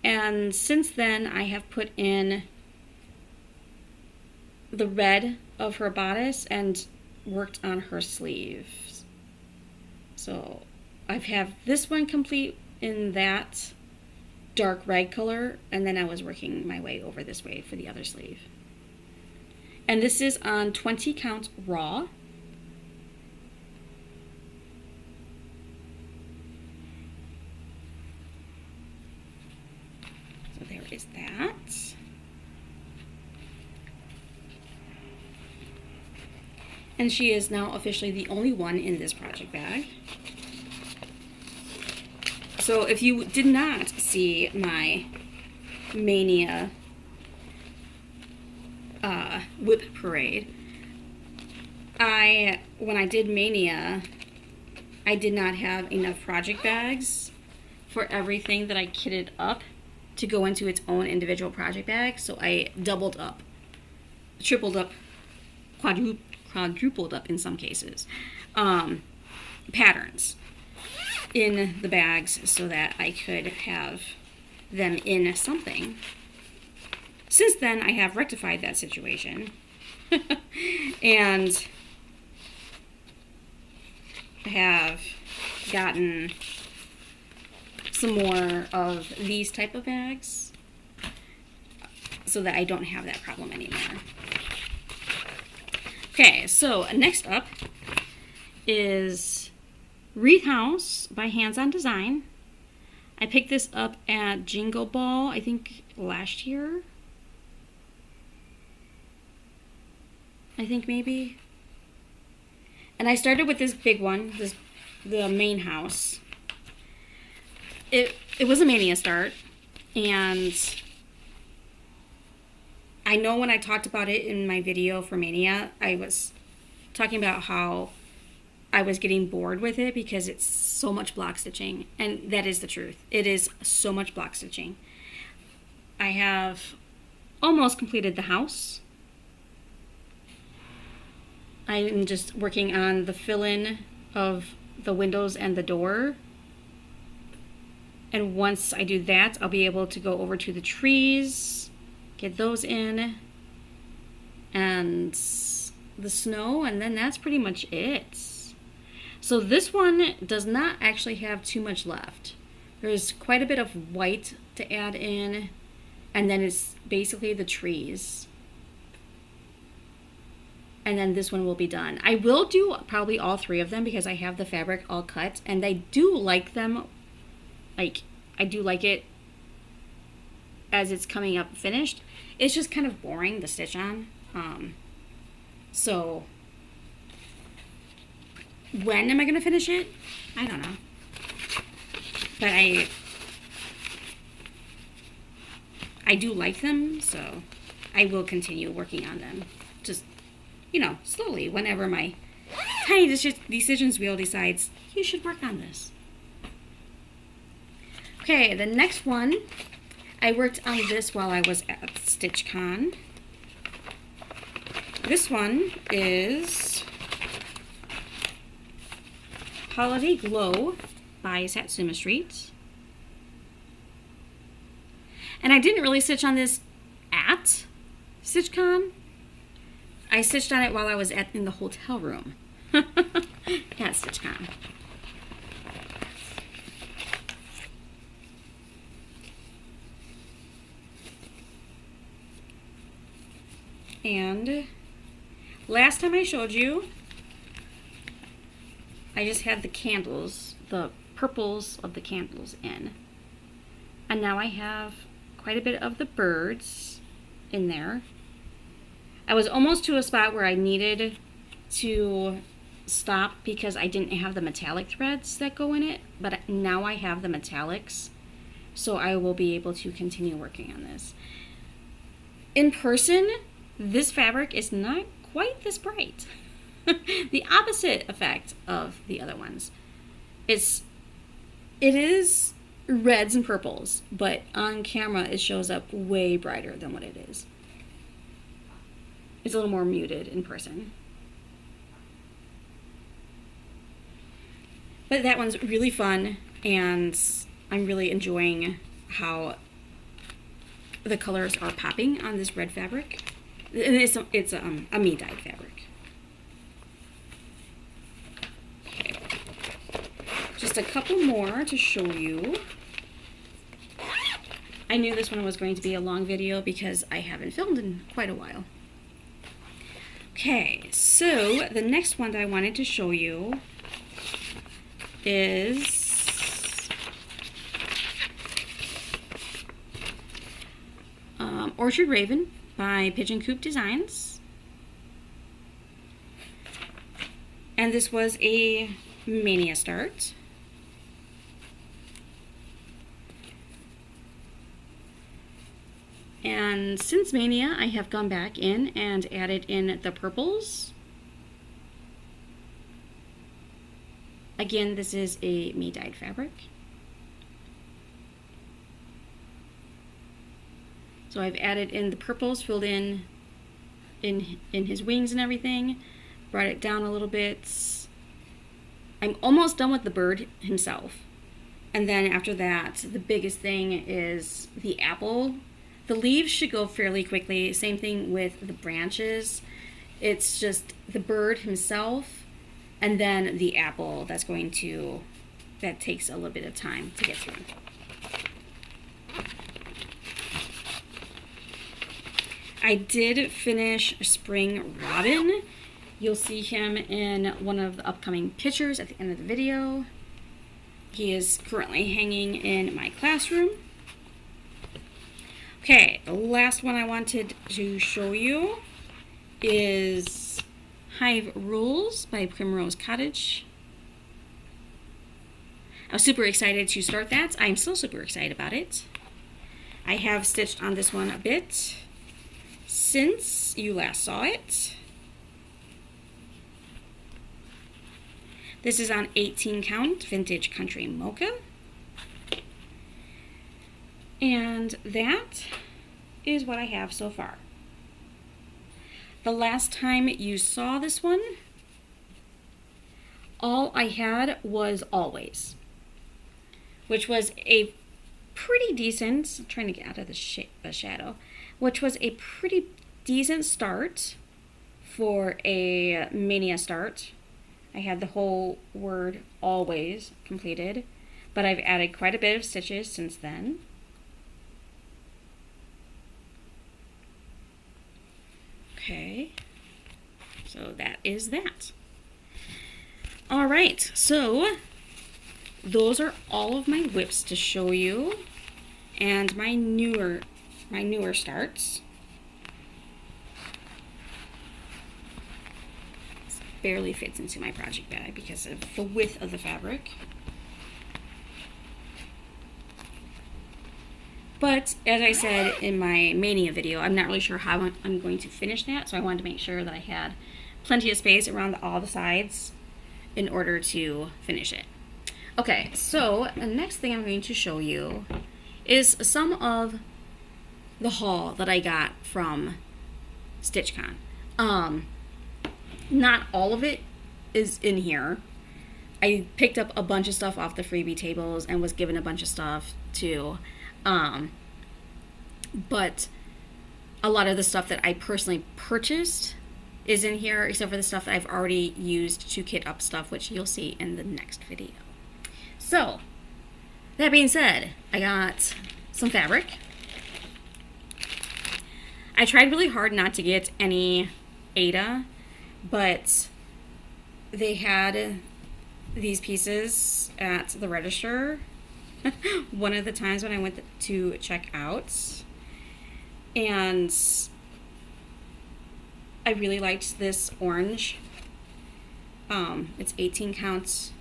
And since then, I have put in the red of her bodice and worked on her sleeves. So I have this one complete in that dark red color, and then I was working my way over this way for the other sleeve. And this is on 20 count raw. So there is that. And she is now officially the only one in this project bag. So if you did not see my Mania whip parade, when I did Mania, I did not have enough project bags for everything that I kitted up to go into its own individual project bag. So I doubled up, tripled up, quadrupled up in some cases. patterns in the bags so that I could have them in something. Since then, I have rectified that situation and have gotten some more of these type of bags so that I don't have that problem anymore. Okay, so next up is Wreath House by Hands On Design. I picked this up at Jingle Ball, I think last year. I think maybe. And I started with this big one, the main house. It was a Mania start, and I know when I talked about it in my video for Mania, I was talking about how I was getting bored with it because it's so much block stitching, and that is the truth. It is so much block stitching. I have almost completed the house. I'm just working on the fill-in of the windows and the door. And once I do that, I'll be able to go over to the trees, get those in, and the snow, and then that's pretty much it. So this one does not actually have too much left. There's quite a bit of white to add in, and then it's basically the trees. And then this one will be done. I will do probably all three of them because I have the fabric all cut, and I do like them. Like, I do like it as it's coming up finished. It's just kind of boring to stitch on. So when am I going to finish it? I don't know. But I do like them, so I will continue working on them. Just, you know, slowly, whenever my tiny decisions wheel decides, you should work on this. Okay, the next one, I worked on this while I was at StitchCon. This one is Holiday Glow by Satsuma Street. And I didn't really stitch on this at StitchCon. I stitched on it while I was in the hotel room at StitchCon. And last time I showed you, I just had the candles, the purples of the candles in. And now I have quite a bit of the birds in there. I was almost to a spot where I needed to stop because I didn't have the metallic threads that go in it, but now I have the metallics, so I will be able to continue working on this. In person, this fabric is not quite this bright. The opposite effect of the other ones. It is reds and purples, but on camera it shows up way brighter than what it is. It's a little more muted in person. But that one's really fun, and I'm really enjoying how the colors are popping on this red fabric. And it's a me-dyed fabric. Okay. Just a couple more to show you. I knew this one was going to be a long video because I haven't filmed in quite a while. Okay, so the next one that I wanted to show you is Orchard Raven by Pigeon Coop Designs. And this was a Mania start. And since Mania, I have gone back in and added in the purples. Again, this is a me-dyed fabric. So I've added in the purples, filled in his wings and everything, brought it down a little bit, I'm almost done with the bird himself. And then after that, the biggest thing is the apple. The leaves should go fairly quickly. Same thing with the branches. It's just the bird himself and then the apple that takes a little bit of time to get through. I did finish Spring Robin. You'll see him in one of the upcoming pictures at the end of the video. He is currently hanging in my classroom. Okay, the last one I wanted to show you is Hive Rules by Primrose Cottage. I was super excited to start that. I'm still super excited about it. I have stitched on this one a bit since you last saw it. This is on 18 count vintage country mocha. And that is what I have so far. The last time you saw this one, all I had was Always, which was a pretty decent, I'm trying to get out of the shadow, which was a pretty decent start for a Mania start. I had the whole word Always completed, but I've added quite a bit of stitches since then. Okay, so that is that. All right, so those are all of my whips to show you, and my newer starts. This barely fits into my project bag because of the width of the fabric. But as I said in my Mania video, I'm not really sure how I'm going to finish that, so I wanted to make sure that I had plenty of space around all the sides in order to finish it. Okay, so the next thing I'm going to show you is some of the haul that I got from StitchCon. Not all of it is in here. I picked up a bunch of stuff off the freebie tables and was given a bunch of stuff too. But a lot of the stuff that I personally purchased is in here, except for the stuff that I've already used to kit up stuff, which you'll see in the next video. So, that being said, I got some fabric. I tried really hard not to get any Ada, but they had these pieces at the register one of the times when I went to check out, and I really liked this orange. It's 18 counts,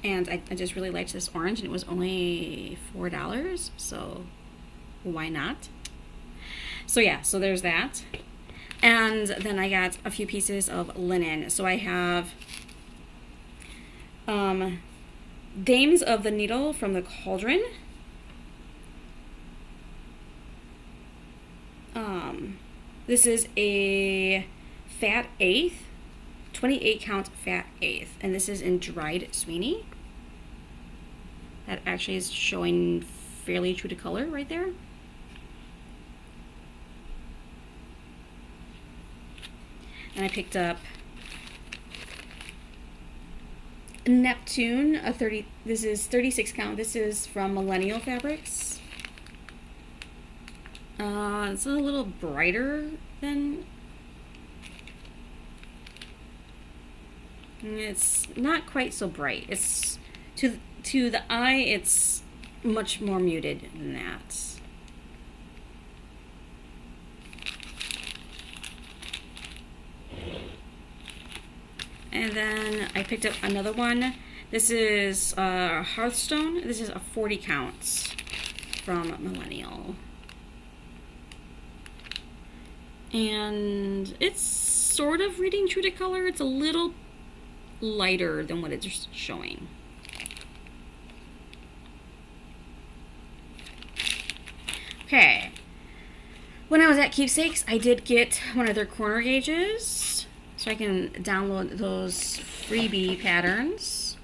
and I just really liked this orange, and it was only $4, so why not? So yeah, so there's that. And then I got a few pieces of linen. So I have Dames of the Needle from the Cauldron. This is a fat eighth, 28 count fat eighth, and this is in dried Sweeney. That actually is showing fairly true to color right there. And I picked up Neptune, this is 36 count. This is from Millennial Fabrics. It's a little brighter than, it's not quite so bright. It's to the eye, it's much more muted than that. And then I picked up another one. This is Hearthstone. This is a 40 counts from Millennial. And it's sort of reading true to color. It's a little lighter than what it's showing. Okay. When I was at Keepsakes, I did get one of their corner gauges. so I can download those freebie patterns.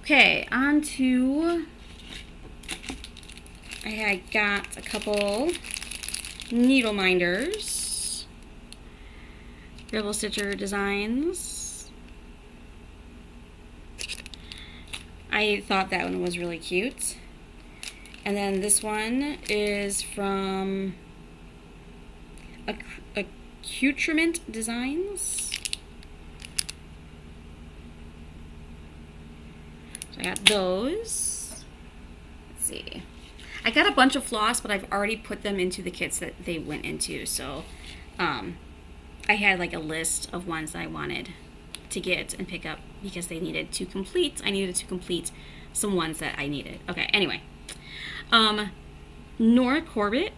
Okay, on to, I got a couple needle minders, Rebel Stitcher designs. I thought that one was really cute. And then this one is from Accoutrement Designs. So I got those. Let's see. I got a bunch of floss, but I've already put them into the kits that they went into. So I had like a list of ones that I wanted to get and pick up because they needed to complete. I needed to complete some ones that I needed. Okay, anyway. Nora Corbett.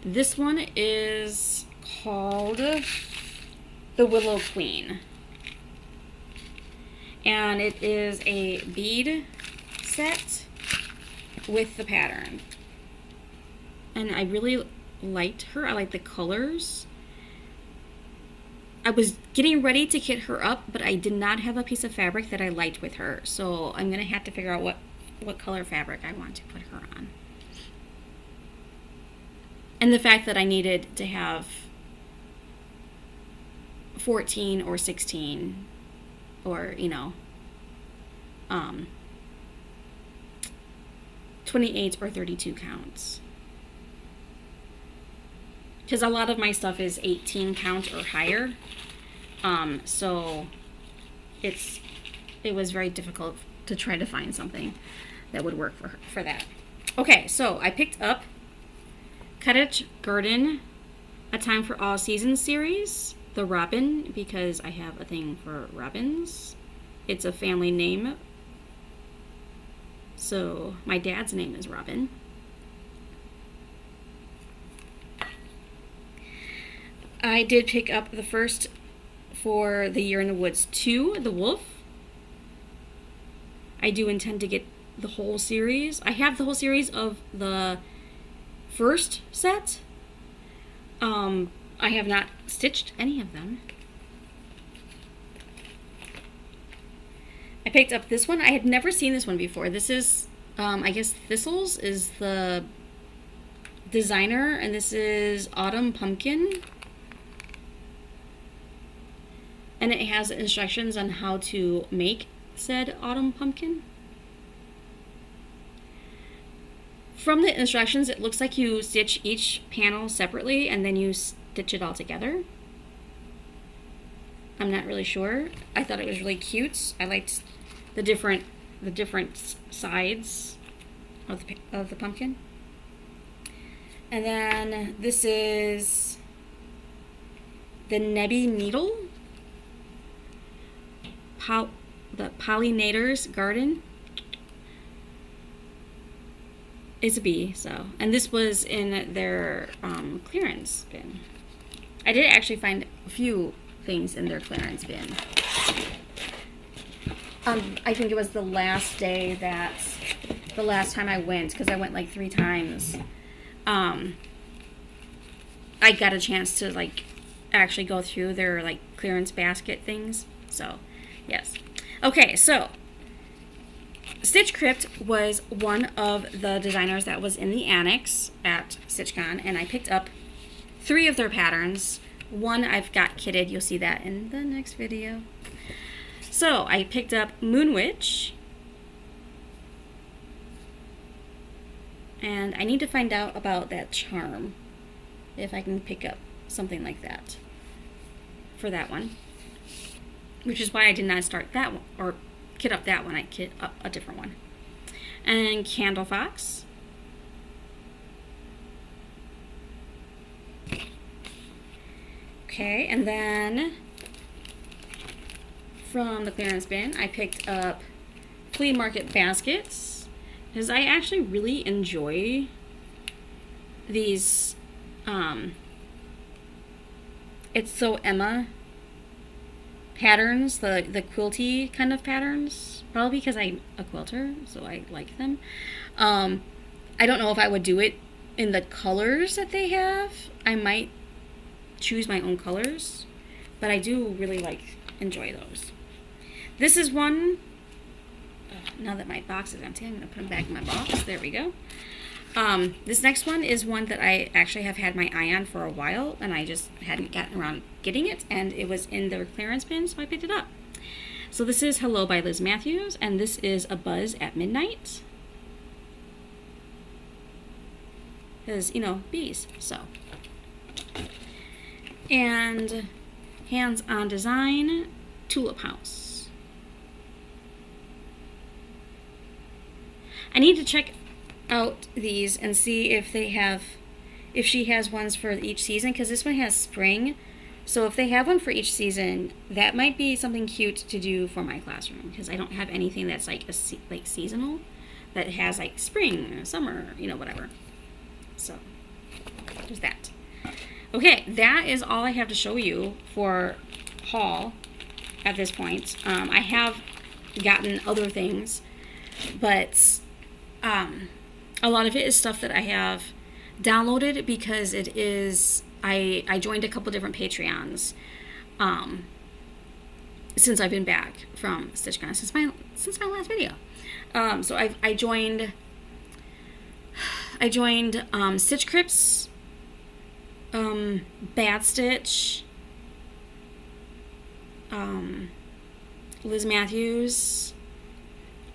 This one is called the Willow Queen. And it is a bead set with the pattern. And I really liked her. I like the colors. I was getting ready to kit her up, but I did not have a piece of fabric that I liked with her. So I'm going to have to figure out what color fabric I want to put her on. And the fact that I needed to have 14 or 16 or, 28 or 32 counts. Because a lot of my stuff is 18 count or higher. So it was very difficult to try to find something that would work for that. Okay, so I picked up Cottage Garden, A Time for All Seasons series, the Robin, because I have a thing for robins. It's a family name. So my dad's name is Robin. I did pick up the first for The Year in the Woods 2, The Wolf. I do intend to get the whole series. I have the whole series of the first set. I have not stitched any of them. I picked up this one. I had never seen this one before. This is, I guess Thistles is the designer, and this is Autumn Pumpkin. And it has instructions on how to make said Autumn Pumpkin. From the instructions, it looks like you stitch each panel separately and then you stitch it all together. I'm not really sure. I thought it was really cute. I liked the different sides of the pumpkin. And then this is the Nebby Needle. The Pollinator's Garden. It's a bee, so. And this was in their clearance bin. I did actually find a few things in their clearance bin. I think it was the last day the last time I went, because I went like 3 times. I got a chance to like actually go through their like clearance basket things. So, yes. Okay, so Stitch Crypt was one of the designers that was in the annex at StitchCon, and I picked up 3 of their patterns. One I've got kitted. You'll see that in the next video. So I picked up Moon Witch, and I need to find out about that charm, if I can pick up something like that for that one, which is why I did not start that one or kit up that one. I kit up a different one. And Candle Fox. Okay, and then from the clearance bin, I picked up Flea Market Baskets, because I actually really enjoy these, It's So Emma patterns, the quilty kind of patterns, probably because I'm a quilter, so I like them. I don't know if I would do it in the colors that they have. I might choose my own colors, but I do really enjoy those. This is one, now that my box is empty, I'm going to put them back in my box. There we go. This next one is one that I actually have had my eye on for a while, and I just hadn't gotten around getting it, and it was in the clearance bin, so I picked it up. So this is Hello by Liz Matthews, and this is A Buzz at Midnight. Because, you know, bees, so. And Hands on Design, Tulip House. I need to check out these and see if she has ones for each season, because this one has spring. So if they have one for each season, that might be something cute to do for my classroom, because I don't have anything that's like seasonal, that has like spring, summer, you know, whatever. So there's that. Okay, that is all I have to show you for haul at this point. I have gotten other things, but a lot of it is stuff that I have downloaded because it is, I joined a couple different Patreons since I've been back from StitchCon, since my last video. So I joined Stitch Crips, Bad Stitch, Liz Matthews,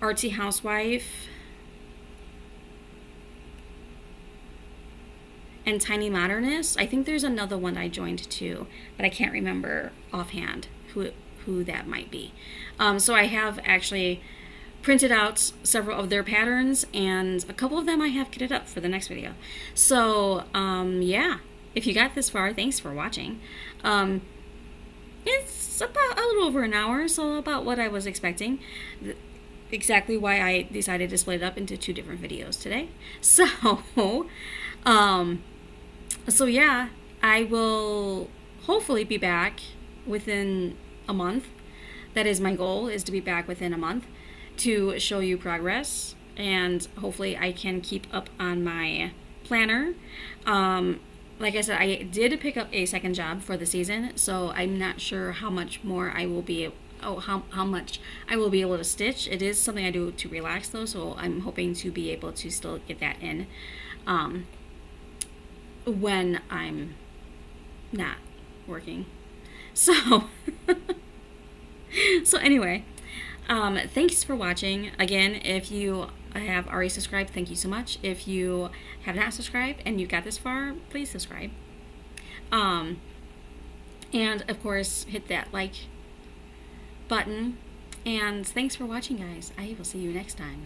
Artsy Housewife, and Tiny Modernist. I think there's another one I joined too, but I can't remember offhand who that might be. So I have actually printed out several of their patterns, and a couple of them I have kitted up for the next video. So yeah, if you got this far, thanks for watching. It's about a little over an hour, so about what I was expecting. Exactly why I decided to split it up into 2 different videos today. So yeah, I will hopefully be back within a month. That is my goal, is to be back within a month to show you progress, and hopefully I can keep up on my planner. Like I said, I did pick up a second job for the season, so I'm not sure how much more I will be how much I will be able to stitch. It is something I do to relax though, so I'm hoping to be able to still get that in when I'm not working. So so anyway, thanks for watching. Again, if you have already subscribed, thank you so much. If you have not subscribed and you got this far, please subscribe. And of course, hit that like button. And thanks for watching, guys. I will see you next time.